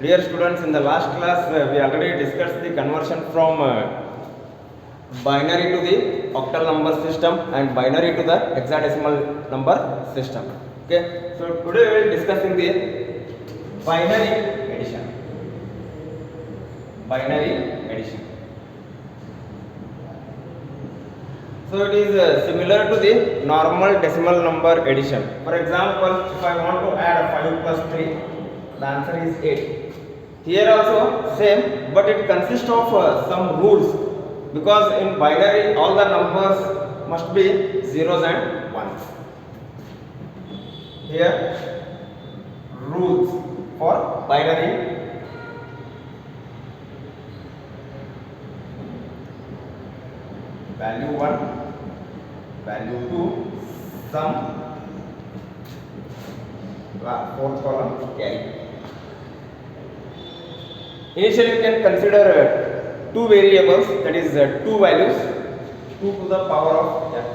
Dear students, in the last class we already discussed the conversion from binary to the octal number system and binary to the hexadecimal number system. Okay, so today we will be discussing the binary addition. Binary addition. So it is similar to the normal decimal number addition. For example, if I want to add 5 plus 3, the answer is 8. Here also same, but it consists of some rules, because in binary all the numbers must be zeros and ones. Here rules for binary. Value 1, value 2, sum, fourth column carry. Initially you can consider two variables, that is two values, 2 to the power of n.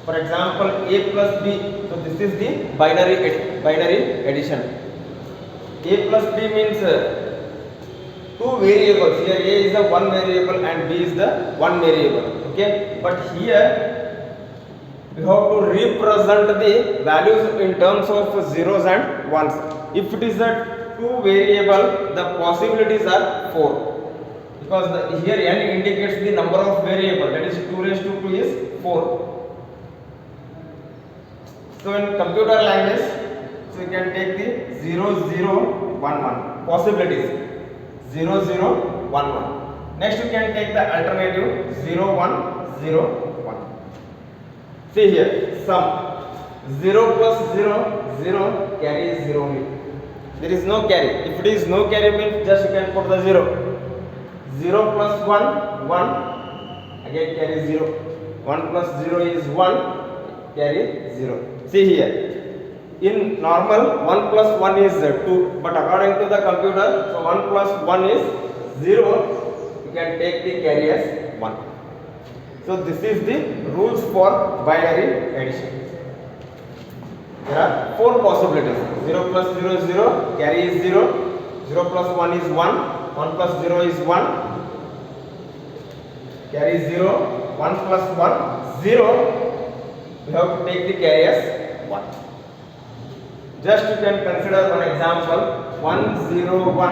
For example, a plus b, so this is the binary addition. A plus b means two variables. Here a is the one variable and b is the one variable. Okay, but here we have to represent the values in terms of zeros and ones. If it is a two variable, the possibilities are 4, because here n indicates the number of variable, that is 2 raised to 2 is 4. So in computer language, so you can take the 0 0 1 1 possibilities, 0 0 1 1. Next you can take the alternative 0 1 0 1. See here, sum 0 plus 0 0 carry is 0 only. There is no carry. If it is no carry means just you can put the 0. 0 plus 1 1, again carry 0. 1 plus 0 is 1, carry 0. See here, in normal 1 plus 1 is 2, but according to the computer, so 1 plus 1 is 0, you can take the carry as 1. So this is the rules for binary addition. There are 4 possibilities. 0 plus 0 is 0, carry is 0, 0 plus 1 is 1, 1 plus 0 is 1, carry is 0, 1 plus 1, 0, we have to take the carry as 1. Just you can consider one example, 1 0 1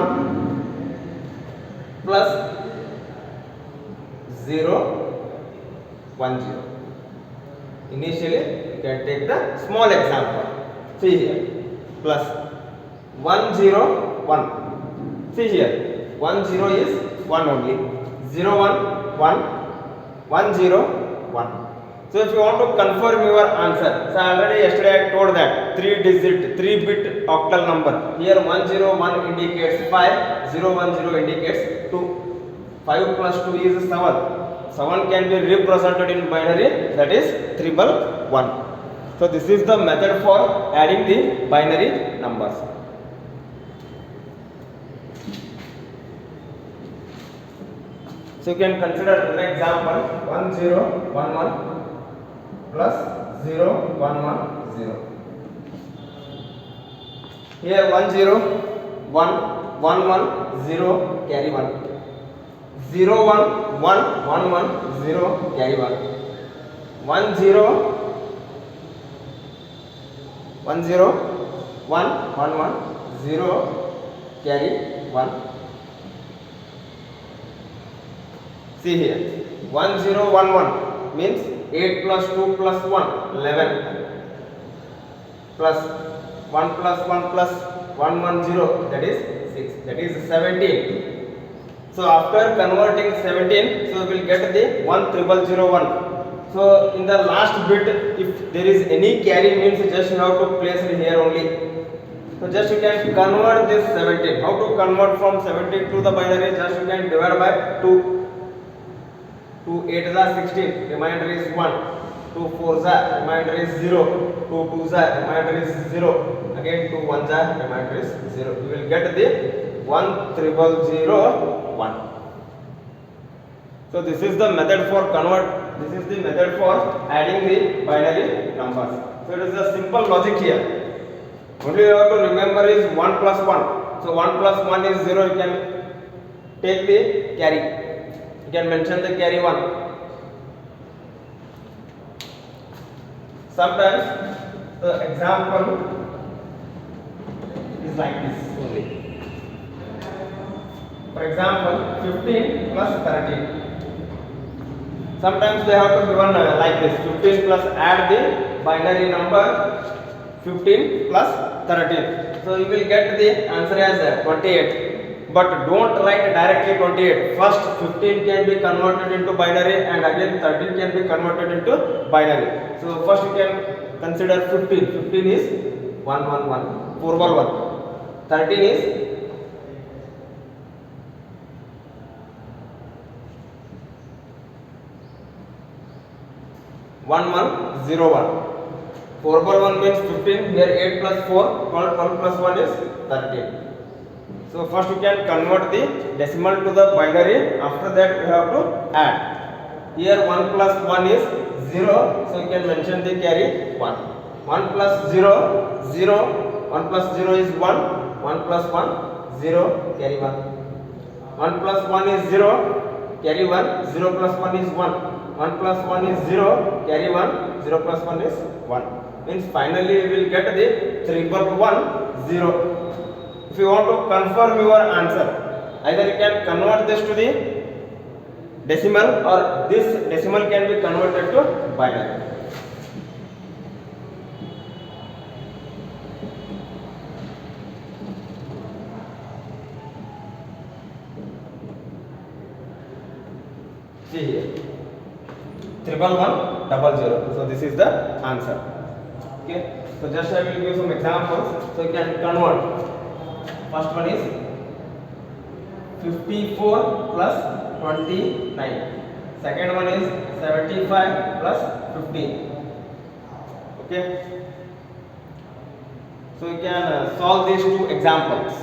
plus 0 1 0. Initially you can take the small example. See here, plus 1 0 1. See here, 1 0 is 1 only, 0 1 1, 1 0 1. So if you want to confirm your answer, so already yesterday I told that 3-bit octal number. Here 1 0 1 indicates 5, 0 1 0 indicates 2. 5 plus 2 is 7. 7 can be represented in binary, that is 3 by 1. So this is the method for adding the binary numbers. So you can consider an example, 1 0 1 1 plus 0 1 1 0. Here 1 0 1 1 1 0 carry 1. 0 1 1 1 1 0 carry 1. 1 0 1 0 1 1 1 0 carry 1. See here, 1 0 1 1 means 8 plus 2 plus 1 11, plus 1 plus 1 plus 1 1 0, that is 6, that is 17. So after converting 17, so we will get the 1 0 0 1. So in the last bit, if there is any carry means just you have to place it here only. So just you can convert this 17. How to convert from 17 to the binary? Just you can divide by 2. 2 8 is 16, remainder is 1. 2 4 is remainder is 0. 2 2 is remainder is 0. Again 2 1 is remainder is 0. You will get the 1 0 0 1. So this is the method for this is the method for adding the binary numbers. So it is a simple logic here. Only you have to remember is 1 plus 1. So 1 plus 1 is 0. You can take the carry. You can mention the carry 1. Sometimes the example is like this only. For example, 15 plus 13. Sometimes they have to given like this: 15 plus add the binary number 15 plus 13. So you will get the answer as 28. But don't write directly 28. First 15 can be converted into binary and again 13 can be converted into binary. So first you can consider 15. 15 is 111, 411. 13 is 1101. 4/1 means 15. Here 8 plus 4, 12 plus 1 is 13. So first you can convert the decimal to the binary. After that you have to add. Here 1 plus 1 is 0. So you can mention the carry 1. 1 plus 0, 0. 1 plus 0 is 1. 1 plus 1, 0. Carry 1. 1 plus 1 is 0. Carry 1. 0 plus 1 is 1. 1 plus 1 is 0. Carry 1. 0 plus 1 is 1. Means finally we will get the 3/1 0. If you want to confirm your answer, either you can convert this to the decimal or this decimal can be converted to binary. See here, 31100. So this is the answer. Okay. So just I will give some examples. So you can convert. First one is 54 plus 29. Second one is 75 plus 15. Okay. So you can solve these two examples.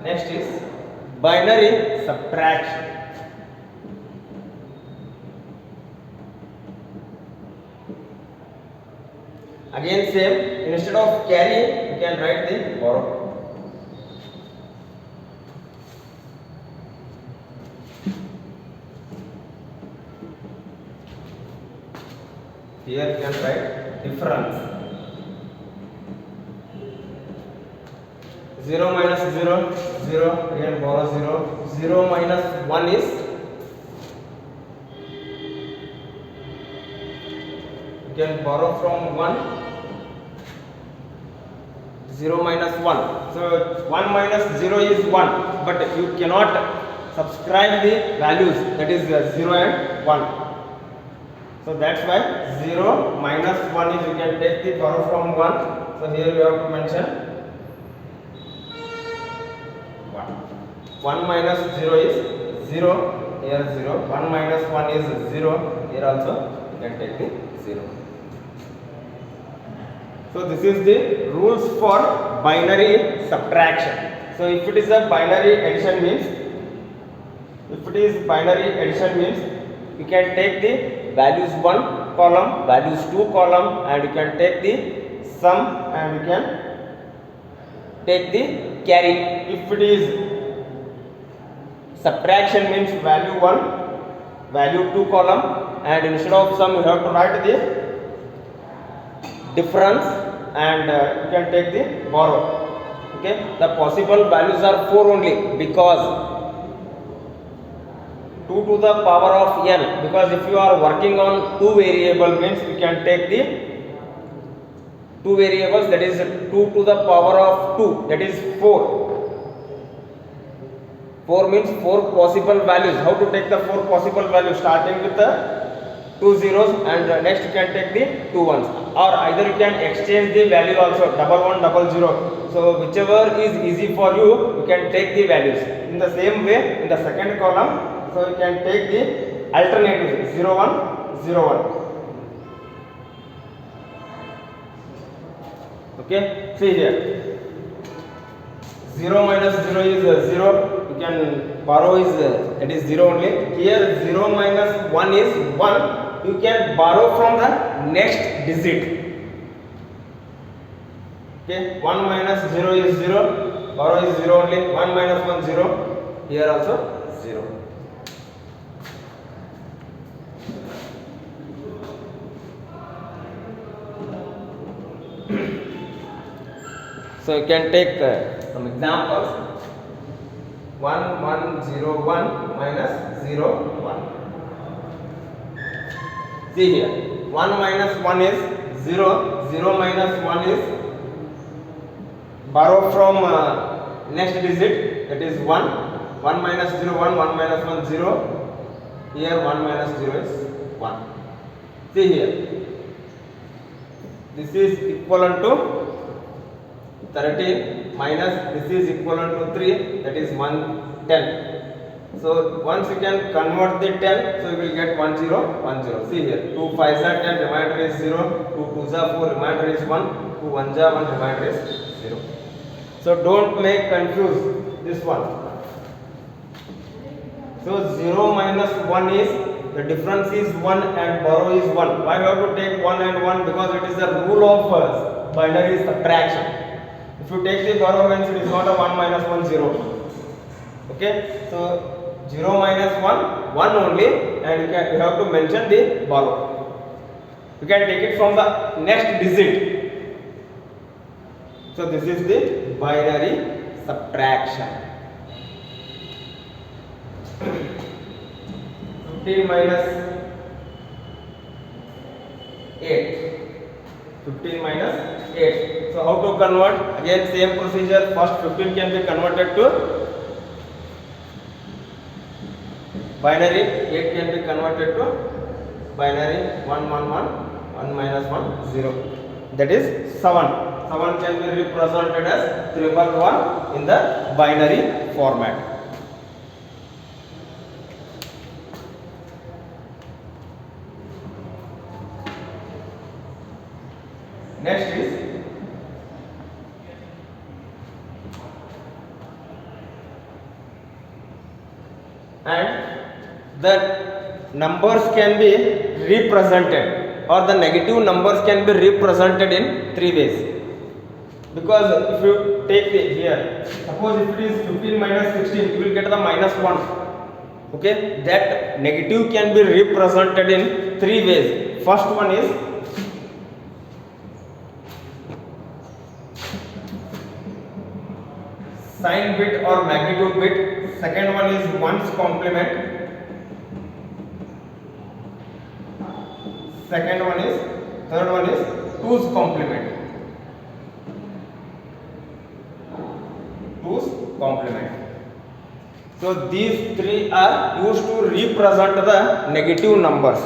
Next is binary subtraction. Again same, instead of carry you can write the borrow. Here you can write difference. 0 minus 0, 0, again borrow 0. 0 minus 1 is you can borrow from 1. 0 minus 1. So 1 minus 0 is 1, but you cannot subscribe the values, that is 0 and 1. So that's why 0 minus 1 is you can take the borrow from 1. So here you have to mention 1. 1 minus 0 is 0. Here 0. 1 minus 1 is 0. Here also you can take the 0. So this is the rules for binary subtraction. So if it is a binary addition means, you can take the values 1 column, values 2 column, and you can take the sum and you can take the carry. If it is subtraction means value 1, value 2 column, and instead of sum you have to write the difference and you can take the borrow. Okay, the possible values are 4 only because 2 to the power of n, because if you are working on 2 variable means you can take the 2 variables, that is 2 to the power of 2, that is 4. 4 means 4 possible values. How to take the 4 possible values? Starting with the 2 zeros and next you can take the 2 ones, or either you can exchange the value also, 1100. So whichever is easy for you, you can take the values. In the same way, in the second column, so you can take the alternatives 0101. Okay, see here, 0 minus 0 is 0. You can borrow is it is 0 only. Here 0 minus 1 is 1. You can borrow from the next digit. Okay, 1 minus 0 is 0. Borrow is 0 only. 1 minus 1 0. Here also 0. So you can take some examples. 1 1 0 1 minus 0 1. See here, 1 minus 1 is 0. 0 minus 1 is borrow from next digit, that is 1. 1 minus 0 1, 1 minus 1 0. Here 1 minus 0 is 1. See here, this is equivalent to 13 minus this is equivalent to 3, that is 10. So once you can convert the 10, so you will get 10 10. See here, 2 5s are 10, remainder is 0. 2 2s are 4, remainder is 1. 2 1s are 1, remainder is 0. So don't make confuse this one. So 0 minus 1 is, the difference is 1 and borrow is 1. Why we have to take 1 and 1? Because it is the rule of binary subtraction. If you take the borrow, means it is not a 1 minus 1 0. Okay, so 0 minus 1 1 only, and you have to mention the borrow. You can take it from the next digit. So this is the binary subtraction. 15 minus 8. 15 minus 8. So how to convert? Again same procedure. First 15 can be converted to binary. 8 can be converted to binary. 1 1 1. 1 minus 1 0. That is 7. 7 can be represented as 111 in the binary format. Next is and the numbers can be represented, or the negative numbers can be represented in 3 ways. Because if you take the here, suppose if it is 15 minus 16, you will get the minus 1. Okay, that negative can be represented in 3 ways. First one is sign bit or magnitude bit. Second one is 1's complement. Third one is 2's complement. 2's complement. So these 3 are used to represent the negative numbers.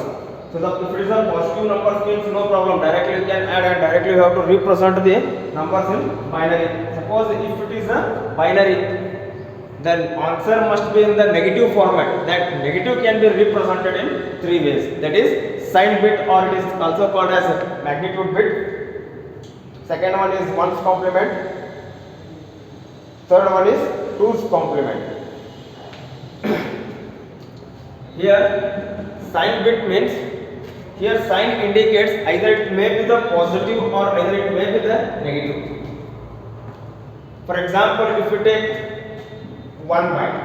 So the if it is a positive numbers means no problem, directly you can add and directly you have to represent the numbers in binary. Suppose if it is a binary, then answer must be in the negative format. That negative can be represented in 3 ways. That is sign bit, or it is also called as magnitude bit. Second one is 1's complement. Third one is 2's complement. Here sign bit means, here sign indicates either it may be the positive or either it may be the negative. For example, if you take 1 byte,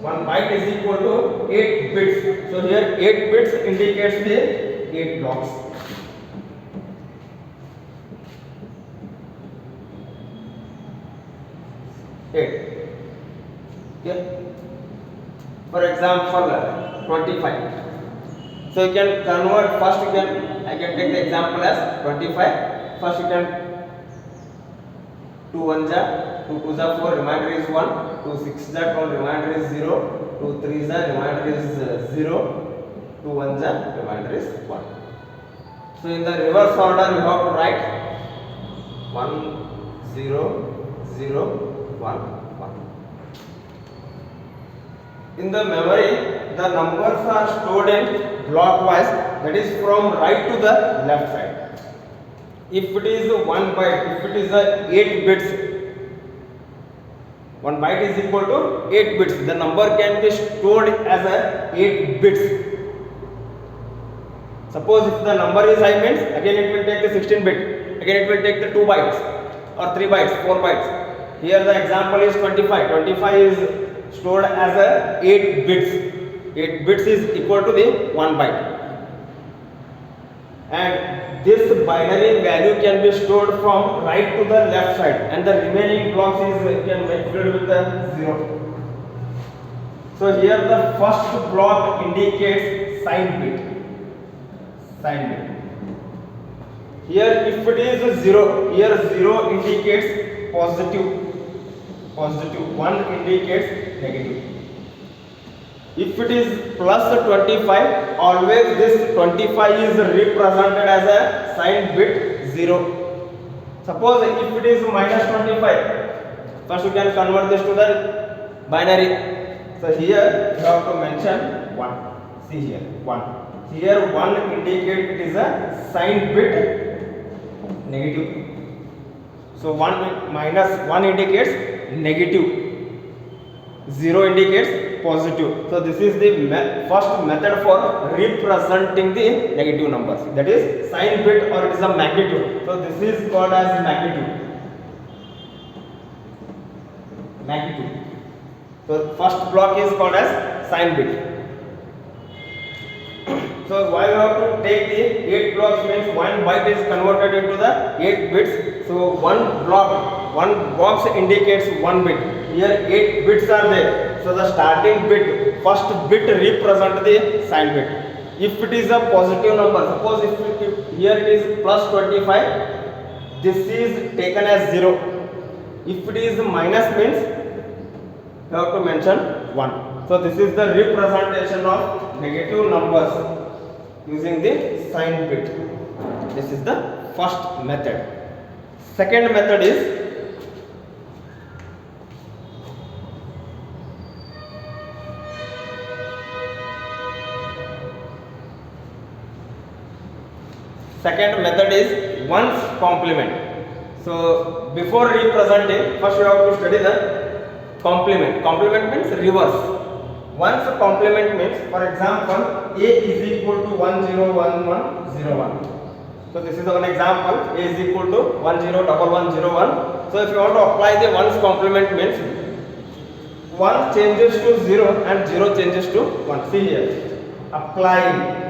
1 byte is equal to 8 bits. So here 8 bits indicates the 8 blocks. Okay. For example, 25. So you can convert. First I can take the example as 25. First you can 2 1s are 2 2s are 4, remainder is 1. 2 6s are 12, remainder is 0. 2 3s are, remainder is 0. 2 1s are, remainder is 1. So in the reverse order we have to write 1 0 0 1 1. In the memory, the numbers are stored in blockwise, that is from right to the left side. If it is 1 byte, if it is 8 bits, 1 byte is equal to 8 bits. The number can be stored as a 8 bits. Suppose if the number is high means again it will take the 16 bit. Again it will take the 2 bytes or 3 bytes, 4 bytes. Here the example is 25. 25 is stored as a 8 bits. 8 bits is equal to the 1 byte. And this binary value can be stored from right to the left side, and the remaining blocks is can be filled with the 0. So here the first block indicates sign bit. Sign bit. Here if it is 0, here 0 indicates positive. Positive. 1 indicates negative. If it is plus 25, always this 25 is represented as a sign bit 0. Suppose if it is minus 25, first you can convert this to the binary. So here you have to mention 1. See here 1. Here 1 indicates it is a sign bit negative. So 1 minus 1 indicates negative. 0 indicates positive. So this is the first method for representing the negative numbers. That is sign bit, or it is a magnitude. So this is called as magnitude. Magnitude. So first block is called as sign bit. So why you have to take the 8 blocks means 1 byte is converted into the 8 bits. So one box indicates 1 bit. Here 8 bits are there. So the starting bit, first bit represent the sign bit. If it is a positive number, suppose if here it is plus 25, this is taken as 0. If it is minus means you have to mention 1. So this is the representation of negative numbers using the sign bit. This is the first method. Second method is ones complement. So before representing, first you have to study the complement. Complement means reverse. Ones complement means, for example, A is equal to 101101. So this is one example. A is equal to 101101. So if you want to apply the ones complement means 1 changes to 0 and 0 changes to 1. See here, applying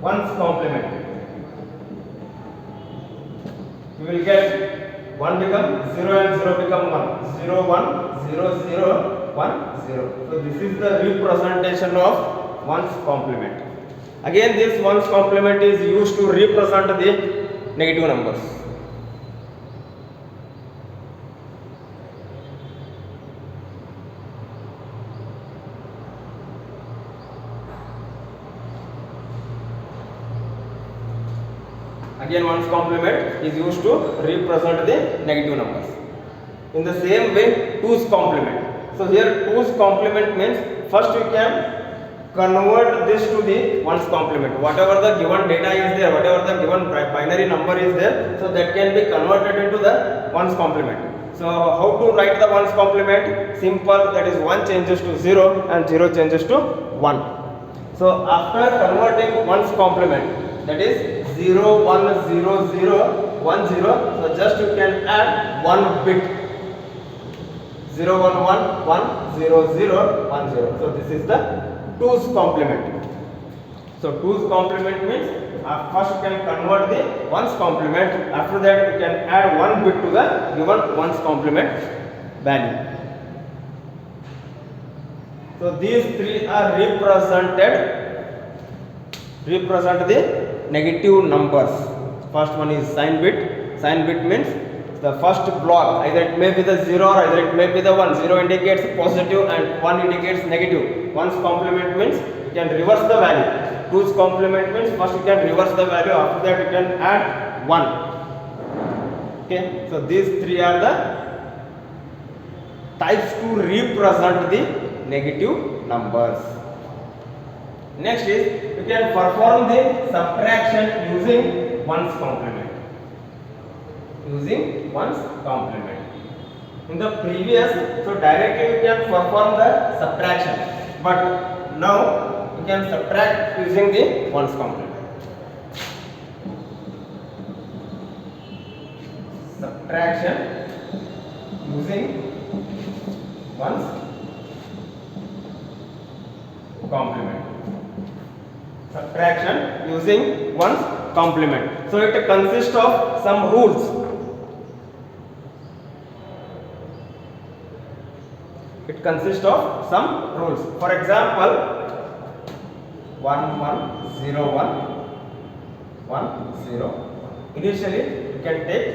ones complement. You will get 1 become 0 and 0 become 1. 0 1 0 0 1 0. So this is the representation of ones complement. Again this ones complement is used to represent the negative numbers. Again ones complement is used to represent the negative numbers. In the same way, twos complement. So here twos complement means first you can convert this to the ones complement. Whatever the given data is there, whatever the given binary number is there, so that can be converted into the ones complement. So how to write the ones complement? Simple, that is 1 changes to 0 and 0 changes to 1. So after converting ones complement, that is 0 1 0 0 1 0, so just you can add 1 bit. 0 1 1 1 0 0 1 0. So this is the twos complement. So twos complement means first you can convert the ones complement. After that you can add 1 bit to the given ones complement value. So these three are represent the negative numbers. First one is sign bit. Sign bit means the first block, either it may be the 0 or either it may be the 1. 0 indicates positive and 1 indicates negative. Ones complement means you can reverse the value. Twos complement means first you can reverse the value, after that you can add 1. Okay, so these three are the types to represent the negative numbers. Next is you can perform the subtraction using ones complement. Using ones complement. In the previous, so directly you can perform the subtraction, but now you can subtract using the ones complement. Subtraction using ones complement. Subtraction using ones complement. So it consists of some rules. It consists of some rules. For example, 1 1 0 1 1 0. Initially, you can take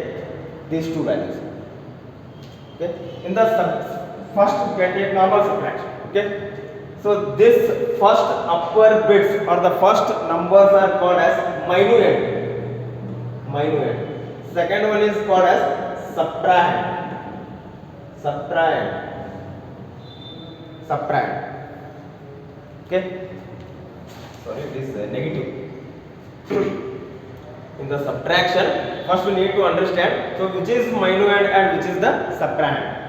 these two values. Okay. In the first, you can take normal subtraction. Okay. So this first upper bits or the first numbers are called as minuend. Minuend. Second one is called as subtrahend. Subtrahend. Subtrahend. Okay. Sorry, it is negative. In the subtraction, first we need to understand. So which is minuend and which is the subtrahend.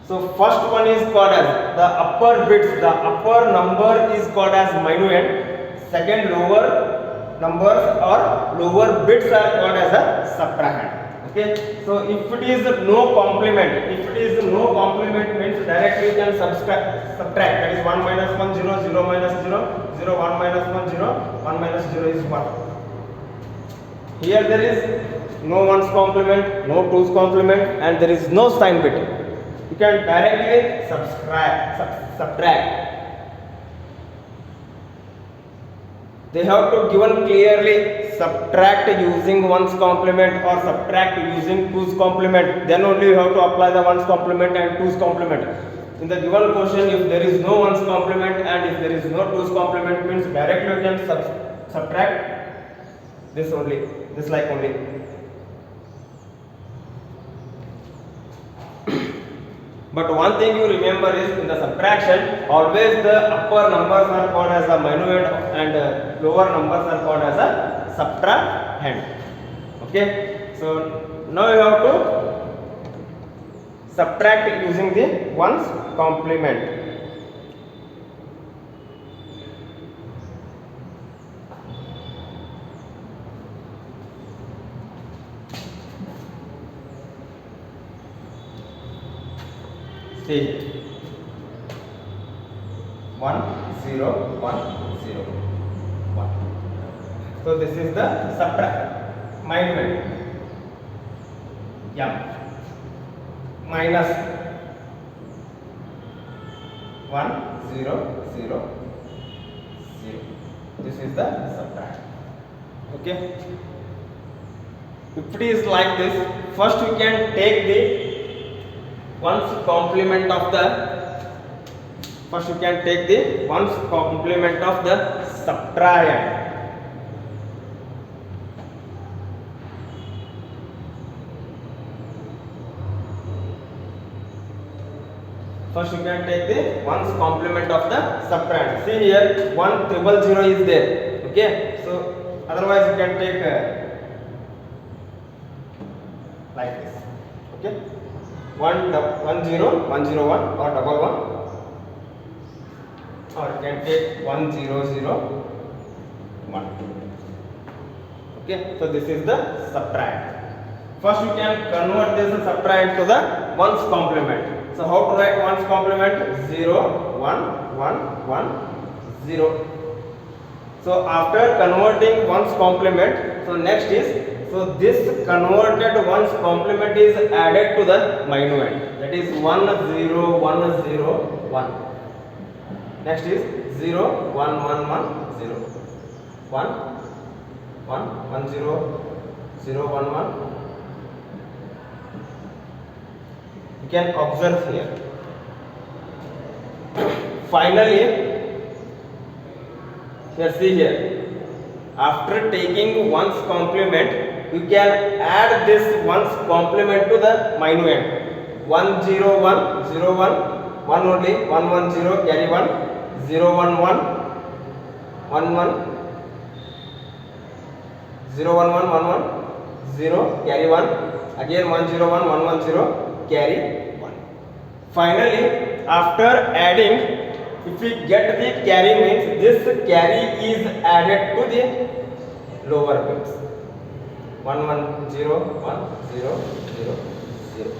So first one is called as the upper bits. The upper number is called as minuend. Second, lower numbers or lower bits are called as a subtrahend. Okay. So if it is no complement, means directly you can subtract. That is 1 minus 1 0 0 minus 0 0 1 minus 1 0 1 minus 0 is 1. Here there is no ones complement, no twos complement, and there is no sign bit. You can directly subtract. They have to given clearly subtract using ones complement or subtract using twos complement. Then only you have to apply the ones complement and twos complement. In the given question, if there is no ones complement and if there is no twos complement, means directly you can subtract this only, this like only. But one thing you remember is in the subtraction, always the upper numbers are called as a minuend and lower numbers are called as a subtrahend. Okay. So now you have to subtract using the ones complement. See, 1 0 1 0 1. So this is the subtract minuend. Yeah. Minus 1 0 0 0. This is the subtract. Okay. If it is like this, first we can take the ones complement of the subtrahend. First you can take the ones complement of the subtrahend. See here 1 000 is there. Okay. So otherwise you can take like this. Okay. 1 0 1 0 1 or double 1, or you can take 1 0 0 1. Okay. So this is the subtrahend. First you can convert this subtrahend to the ones complement. So how to write ones complement? 0 1 1 1 0. So after converting ones complement, so next is, so this converted ones complement is added to the minuend. That is 1 0 1 0 1. Next is 0 1 1 1 0 1 1 1 0 0 1 1. You can observe here. Finally, here see here. After taking ones complement, you can add this ones complement to the minuend. 1 0 1 0 1 1 only, 1 1 0 carry 1 0 1 1 1 1 0 1 1 1 1 0 carry 1 again 1 0 1 1 1 0 carry Finally, after adding, if we get the carry means this carry is added to the lower bits. 1 1 0 1 0 0 0.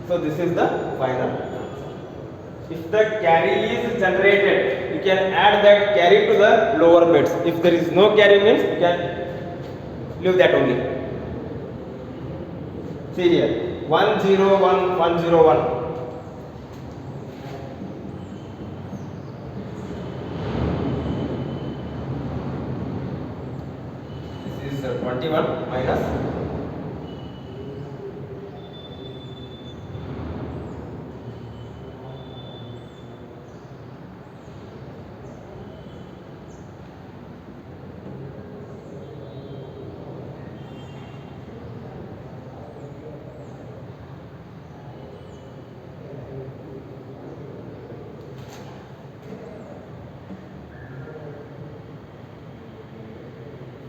So this is the final answer. If the carry is generated, you can add that carry to the lower bits. If there is no carry means you can leave that only. See here, 1 0 1 1 0 1. This is 21 minus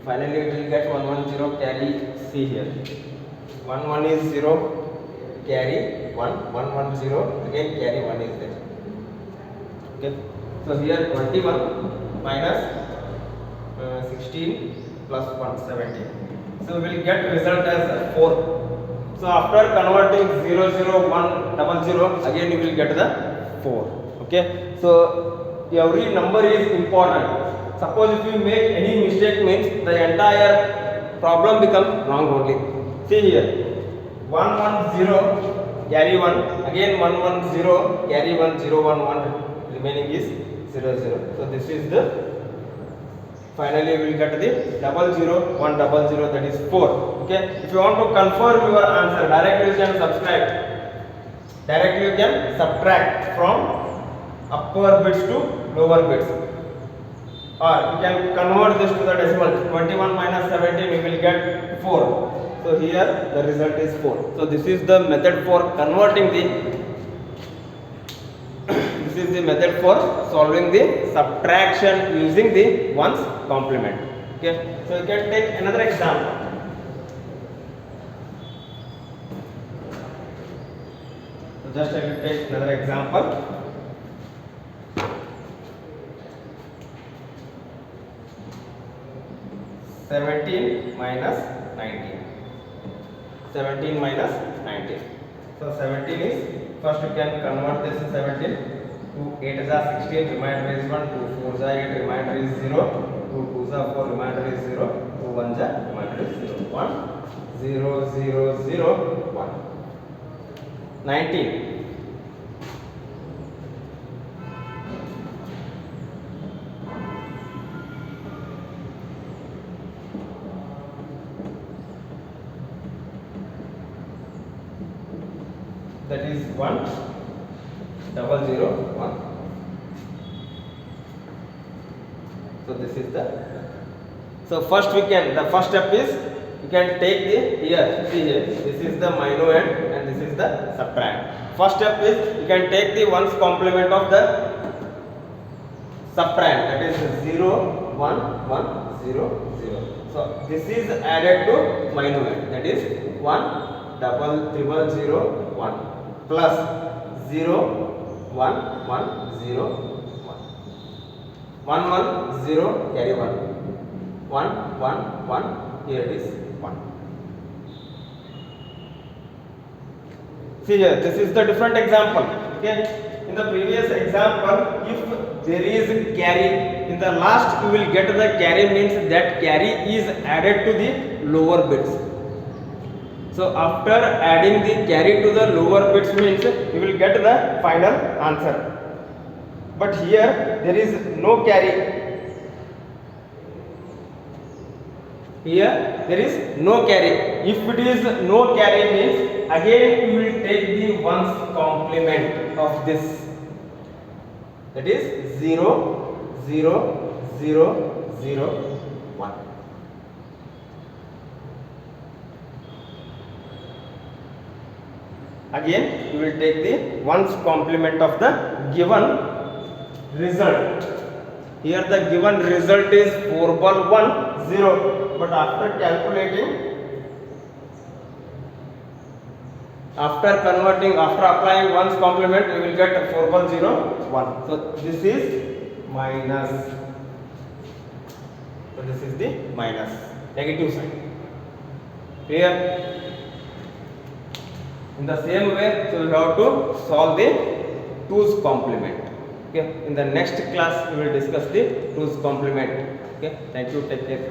finally it will get 1 1 0 carry. See here, 1 1 is 0 carry 1 1 1 0 again carry 1 is there. Okay, so here 21 minus 16 plus 1 17. So we will get result as 4. So after converting 0 0 1 double 0 again you will get the 4. Okay, so every number is important. Suppose if you make any mistake means the entire problem becomes wrong only. See here, 1 1 0 carry 1 again 1 1 0 carry 1 0 1 1 remaining is 0 0. So this is the finally we will get the 0 0 1 0 0, that is 4. Okay, if you want to confirm your answer directly you can subtract. Directly you can subtract from upper bits to lower bits. Or you can convert this to the decimal. 21 minus 17 you will get 4. So here the result is 4. So this is the method for converting the this is the method for solving the subtraction using the ones complement. Okay, so you can take another example. So just I will take another example. 17 minus 19. 17 minus 19. So 17 is, first you can convert this to 17. 2 8 is 16, remainder is 1. 2 4 is 8, remainder is 0. 2 2 is 4, remainder is 0. 2 1 is remainder is 0. 1 0 0 0 1. 19. That is 1 0 0 1. So this is the, so first we can, the first step is you can take the, here see here, this is the minuend and this is the subtract. First step is you can take the ones complement of the subtract, that is 0 1 1 0 0. So this is added to minuend, that is 1 0 0 0 1 plus 0 1 1 0 1 1 1 0 carry 1 1 1 1, here it is 1. See here, this is the different example. Okay, in the previous example, if there is carry, in the last you will get the carry means that carry is added to the lower bits. So after adding the carry to the lower bits means you will get the final answer. But here there is no carry. Here there is no carry. If it is no carry means again you will take the ones complement of this. That is 0 0 0 0 1. Again you will take the ones complement of the given result. Here the given result is 4 ball 1 0, but after calculating After converting, after applying 1's complement, we will get 4 1 0 1. So this is minus. So this is the minus, negative sign. Clear? In the same way, so we have to solve the 2's complement. Okay. In the next class, we will discuss the 2's complement. Okay. Thank you. Take care.